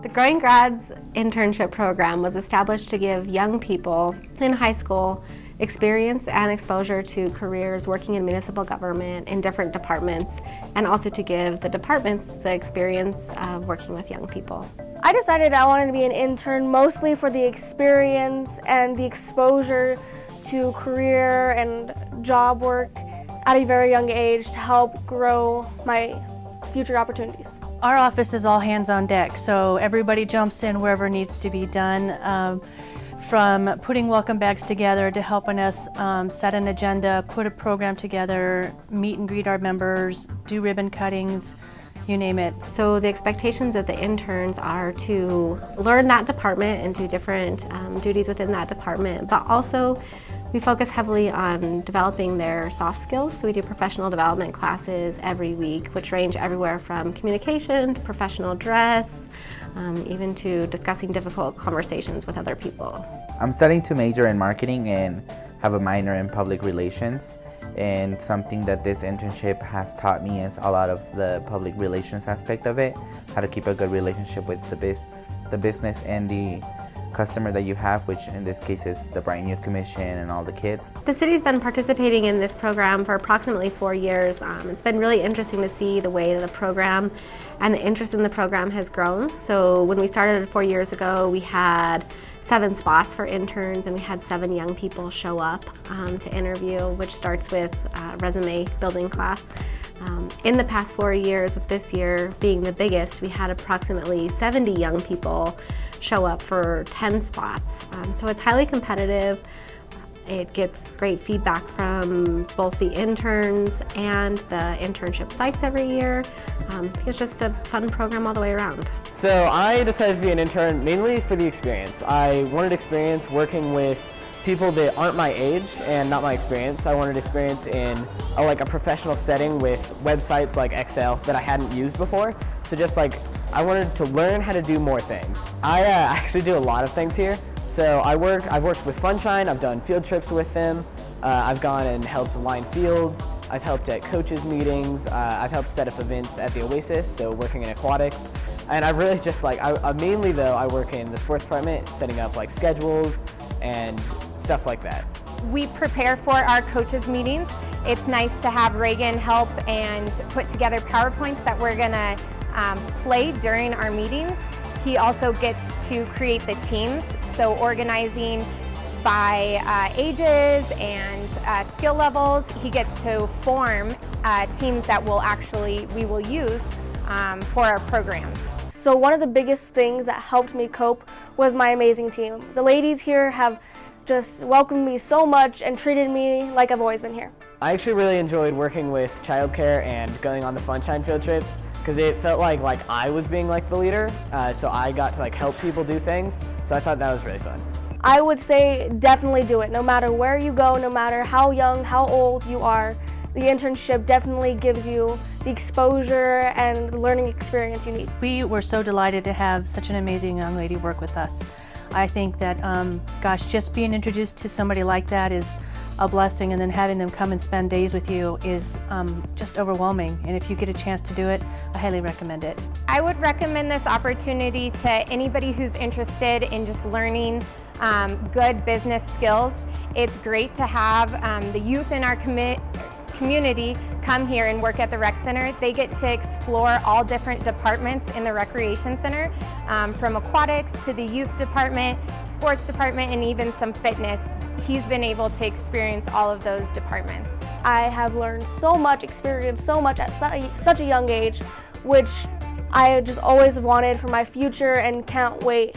The Growing Grads internship program was established to give young people in high school experience and exposure to careers working in municipal government in different departments, and also to give the departments the experience of working with young people. I decided I wanted to be an intern mostly for the experience and the exposure to career and job work at a very young age to help grow my future opportunities. Our office is all hands on deck, so everybody jumps in wherever needs to be done. From putting welcome bags together to helping us set an agenda, put a program together, meet and greet our members, do ribbon cuttings, you name it. So the expectations of the interns are to learn that department and do different duties within that department, but also we focus heavily on developing their soft skills. So we do professional development classes every week, which range everywhere from communication to professional dress, even to discussing difficult conversations with other people. I'm studying to major in marketing and have a minor in public relations. And something that this internship has taught me is a lot of the public relations aspect of it, how to keep a good relationship with the business and the customer that you have, which in this case is the Brighton Youth Commission and all the kids. The city's been participating in this program for approximately 4 years. It's been really interesting to see the way the program and the interest in the program has grown. So when we started 4 years ago, we had 7 spots for interns, and we had 7 young people show up to interview, which starts with resume building class. In the past 4 years, with this year being the biggest, we had approximately 70 young people show up for 10 spots. So it's highly competitive. It gets great feedback from both the interns and the internship sites every year. It's just a fun program all the way around. So I decided to be an intern mainly for the experience. I wanted experience working with people that aren't my age and not my experience. I wanted experience in a professional setting with websites like Excel that I hadn't used before. So I wanted to learn how to do more things. I actually do a lot of things here. So I've worked with Funshine, I've done field trips with them, I've gone and helped line fields, I've helped at coaches meetings, I've helped set up events at the Oasis, so working in aquatics. And I really mainly though, I work in the sports department, setting up schedules and stuff like that. We prepare for our coaches meetings. It's nice to have Reagan help and put together PowerPoints that we're gonna play during our meetings. He also gets to create the teams, so organizing by ages and skill levels. He gets to form teams that we will use for our programs. So one of the biggest things that helped me cope was my amazing team. The ladies here have just welcomed me so much and treated me like I've always been here. I actually really enjoyed working with childcare and going on the Funshine field trips because it felt like I was being the leader, so I got to help people do things, so I thought that was really fun. I would say definitely do it. No matter where you go, no matter how young, how old you are, the internship definitely gives you the exposure and learning experience you need. We were so delighted to have such an amazing young lady work with us. I think that, just being introduced to somebody like that is a blessing, and then having them come and spend days with you is just overwhelming. And if you get a chance to do it, I highly recommend it. I would recommend this opportunity to anybody who's interested in just learning good business skills. It's great to have the youth in our community come here and work at the rec center. They get to explore all different departments in the recreation center, from aquatics to the youth department, sports department, and even some fitness. He's been able to experience all of those departments. I have learned so much, experienced so much at such a young age, which I just always wanted for my future and can't wait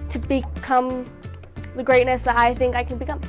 to become the greatness that I think I can become.